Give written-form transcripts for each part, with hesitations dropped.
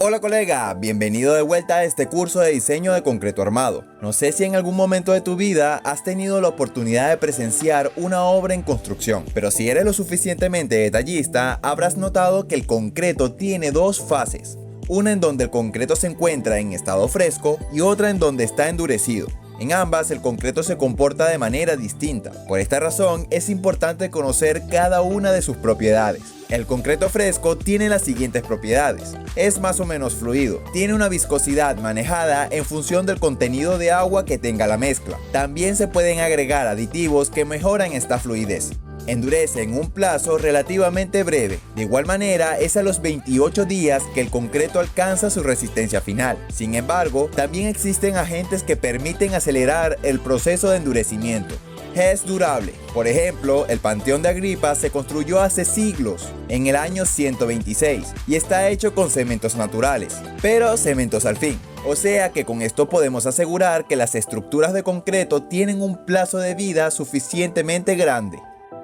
Hola colega, bienvenido de vuelta a este curso de diseño de concreto armado. No sé si en algún momento de tu vida has tenido la oportunidad de presenciar una obra en construcción, pero si eres lo suficientemente detallista, habrás notado que el concreto tiene dos fases. Una en donde el concreto se encuentra en estado fresco y otra en donde está endurecido. En ambas el concreto se comporta de manera distinta. Por esta razón es importante conocer cada una de sus propiedades. El concreto fresco tiene las siguientes propiedades. Es más o menos fluido. Tiene una viscosidad manejada en función del contenido de agua que tenga la mezcla. También se pueden agregar aditivos que mejoran esta fluidez. Endurece en un plazo relativamente breve. De igual manera, es a los 28 días que el concreto alcanza su resistencia final. Sin embargo, también existen agentes que permiten acelerar el proceso de endurecimiento. Es durable. Por ejemplo, el Panteón de Agripa se construyó hace siglos, en el año 126, y está hecho con cementos naturales, pero cementos al fin. O sea que con esto podemos asegurar que las estructuras de concreto tienen un plazo de vida suficientemente grande.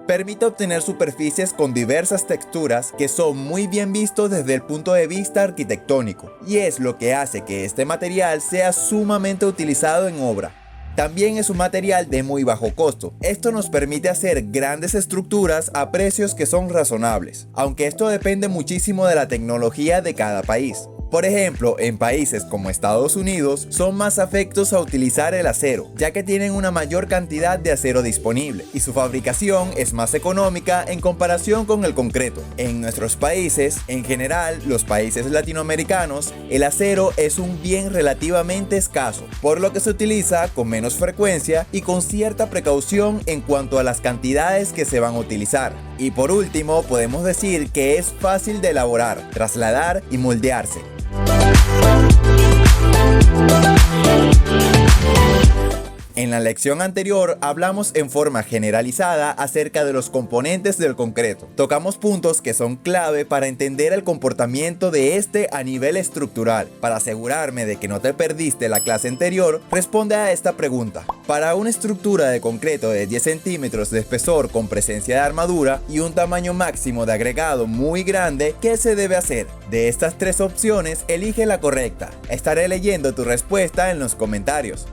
Permite obtener superficies con diversas texturas que son muy bien vistos desde el punto de vista arquitectónico, y es lo que hace que este material sea sumamente utilizado en obra. También es un material de muy bajo costo. Esto nos permite hacer grandes estructuras a precios que son razonables, aunque esto depende muchísimo de la tecnología de cada país. Por ejemplo, en países como Estados Unidos son más afectos a utilizar el acero, ya que tienen una mayor cantidad de acero disponible y su fabricación es más económica en comparación con el concreto. En nuestros países, en general los países latinoamericanos, el acero es un bien relativamente escaso, por lo que se utiliza con menos frecuencia y con cierta precaución en cuanto a las cantidades que se van a utilizar. Y por último, podemos decir que es fácil de elaborar, trasladar y moldearse. En la lección anterior hablamos en forma generalizada acerca de los componentes del concreto. Tocamos puntos que son clave para entender el comportamiento de este a nivel estructural. Para asegurarme de que no te perdiste la clase anterior, responde a esta pregunta. Para una estructura de concreto de 10 centímetros de espesor con presencia de armadura y un tamaño máximo de agregado muy grande, ¿qué se debe hacer? De estas tres opciones, elige la correcta. Estaré leyendo tu respuesta en los comentarios.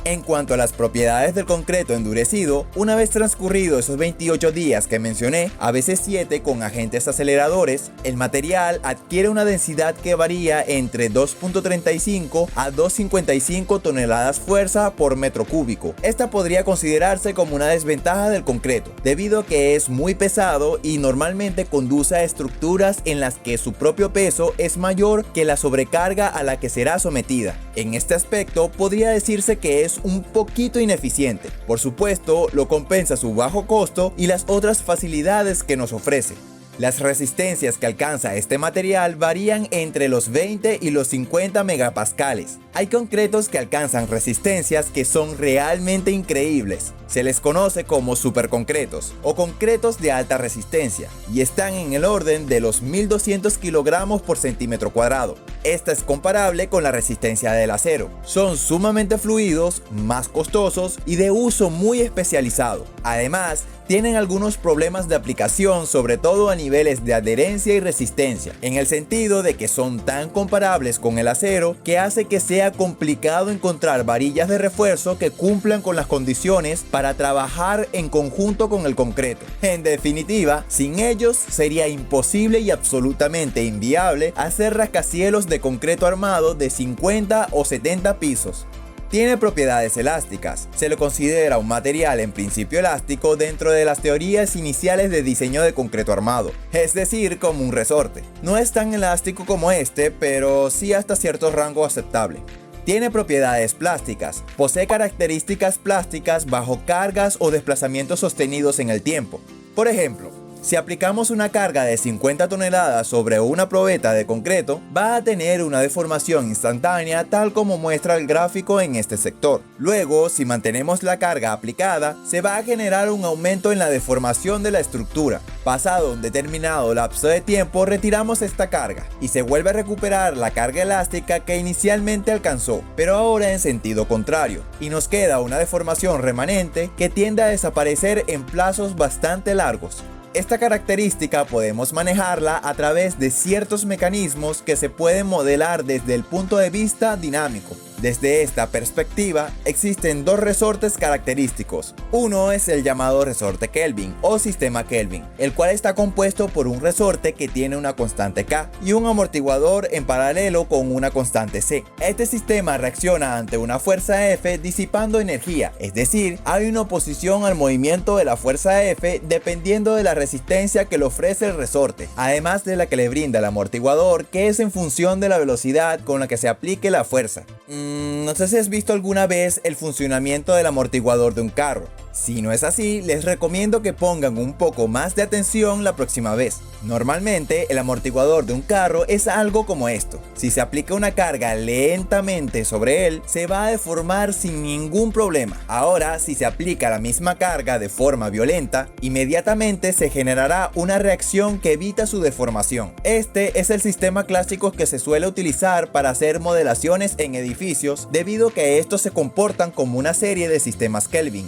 En cuanto a las propiedades del concreto endurecido, una vez transcurridos esos 28 días que mencioné, a veces 7 con agentes aceleradores, el material adquiere una densidad que varía entre 2.35 a 2.55 toneladas fuerza por metro cúbico. Esta podría considerarse como una desventaja del concreto, debido a que es muy pesado y normalmente conduce a estructuras en las que su propio peso es mayor que la sobrecarga a la que será sometida. En este aspecto podría decirse que es un poquito ineficiente. Por supuesto, lo compensa su bajo costo y las otras facilidades que nos ofrece. Las resistencias que alcanza este material varían entre los 20 y los 50 megapascales. Hay concretos que alcanzan resistencias que son realmente increíbles. Se les conoce como superconcretos o concretos de alta resistencia y están en el orden de los 1200 kilogramos por centímetro cuadrado. Esta es comparable con la resistencia del acero. Son sumamente fluidos, más costosos y de uso muy especializado. Además, tienen algunos problemas de aplicación, sobre todo a niveles de adherencia y resistencia, en el sentido de que son tan comparables con el acero que hace que sea complicado encontrar varillas de refuerzo que cumplan con las condiciones para trabajar en conjunto con el concreto. En definitiva, sin ellos sería imposible y absolutamente inviable hacer rascacielos de concreto armado de 50 o 70 pisos. Tiene propiedades elásticas. Se lo considera un material en principio elástico dentro de las teorías iniciales de diseño de concreto armado, es decir, como un resorte. No es tan elástico como este, pero sí hasta cierto rango aceptable. Tiene propiedades plásticas. Posee características plásticas bajo cargas o desplazamientos sostenidos en el tiempo. Por ejemplo, si aplicamos una carga de 50 toneladas sobre una probeta de concreto, va a tener una deformación instantánea tal como muestra el gráfico en este sector. Luego, si mantenemos la carga aplicada, se va a generar un aumento en la deformación de la estructura. Pasado un determinado lapso de tiempo, retiramos esta carga y se vuelve a recuperar la carga elástica que inicialmente alcanzó, pero ahora en sentido contrario, y nos queda una deformación remanente que tiende a desaparecer en plazos bastante largos. Esta característica podemos manejarla a través de ciertos mecanismos que se pueden modelar desde el punto de vista dinámico. Desde esta perspectiva, existen dos resortes característicos. Uno es el llamado resorte Kelvin o sistema Kelvin, el cual está compuesto por un resorte que tiene una constante K y un amortiguador en paralelo con una constante C. Este sistema reacciona ante una fuerza F disipando energía, es decir, hay una oposición al movimiento de la fuerza F dependiendo de la resistencia que le ofrece el resorte, además de la que le brinda el amortiguador, que es en función de la velocidad con la que se aplique la fuerza. No sé si has visto alguna vez el funcionamiento del amortiguador de un carro. Si no es así, les recomiendo que pongan un poco más de atención la próxima vez. Normalmente, el amortiguador de un carro es algo como esto. Si se aplica una carga lentamente sobre él, se va a deformar sin ningún problema. Ahora, si se aplica la misma carga de forma violenta, inmediatamente se generará una reacción que evita su deformación. Este es el sistema clásico que se suele utilizar para hacer modelaciones en edificios, debido a que estos se comportan como una serie de sistemas Kelvin.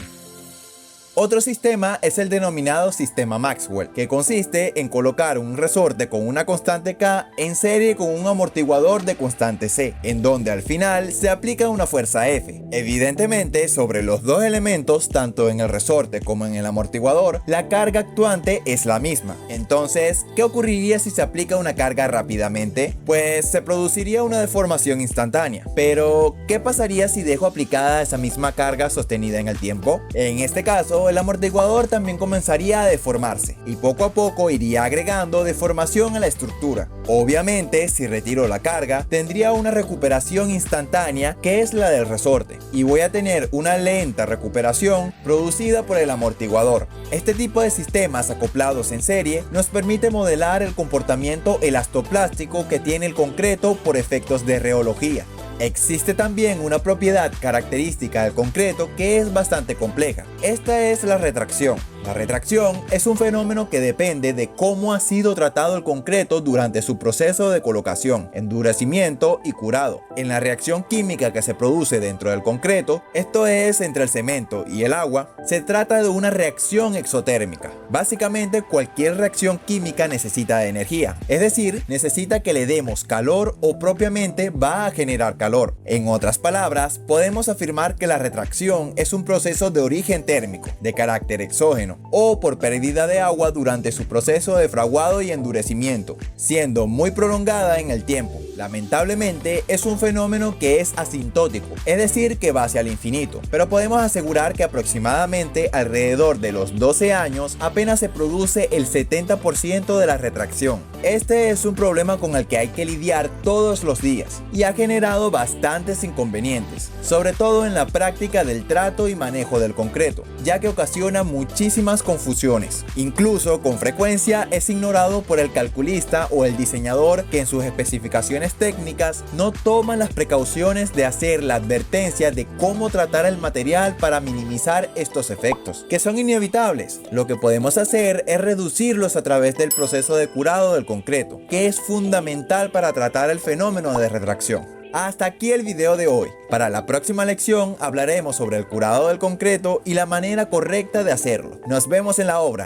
Otro sistema es el denominado sistema Maxwell, que consiste en colocar un resorte con una constante K en serie con un amortiguador de constante C, en donde al final se aplica una fuerza F. Evidentemente, sobre los dos elementos, tanto en el resorte como en el amortiguador, la carga actuante es la misma. Entonces, ¿qué ocurriría si se aplica una carga rápidamente? Pues se produciría una deformación instantánea. Pero, ¿qué pasaría si dejo aplicada esa misma carga sostenida en el tiempo? En este caso, el amortiguador también comenzaría a deformarse y poco a poco iría agregando deformación a la estructura. Obviamente, si retiro la carga, tendría una recuperación instantánea que es la del resorte y voy a tener una lenta recuperación producida por el amortiguador. Este tipo de sistemas acoplados en serie nos permite modelar el comportamiento elastoplástico que tiene el concreto por efectos de reología. Existe también una propiedad característica del concreto que es bastante compleja. Esta es la retracción. La retracción es un fenómeno que depende de cómo ha sido tratado el concreto durante su proceso de colocación, endurecimiento y curado. En la reacción química que se produce dentro del concreto, esto es entre el cemento y el agua, se trata de una reacción exotérmica. Básicamente, cualquier reacción química necesita de energía, es decir, necesita que le demos calor o propiamente va a generar calor. En otras palabras, podemos afirmar que la retracción es un proceso de origen térmico, de carácter exógeno, o por pérdida de agua durante su proceso de fraguado y endurecimiento, siendo muy prolongada en el tiempo. Lamentablemente es un fenómeno que es asintótico, es decir, que va hacia el infinito, pero podemos asegurar que aproximadamente alrededor de los 12 años apenas se produce el 70% de la retracción. Este es un problema con el que hay que lidiar todos los días y ha generado bastantes inconvenientes, sobre todo en la práctica del trato y manejo del concreto, ya que ocasiona muchísimas confusiones. Incluso con frecuencia es ignorado por el calculista o el diseñador que en sus especificaciones técnicas no toman las precauciones de hacer la advertencia de cómo tratar el material para minimizar estos efectos, que son inevitables. Lo que podemos hacer es reducirlos a través del proceso de curado del concreto, que es fundamental para tratar el fenómeno de retracción. Hasta aquí el video de hoy. Para la próxima lección hablaremos sobre el curado del concreto y la manera correcta de hacerlo. Nos vemos en la obra.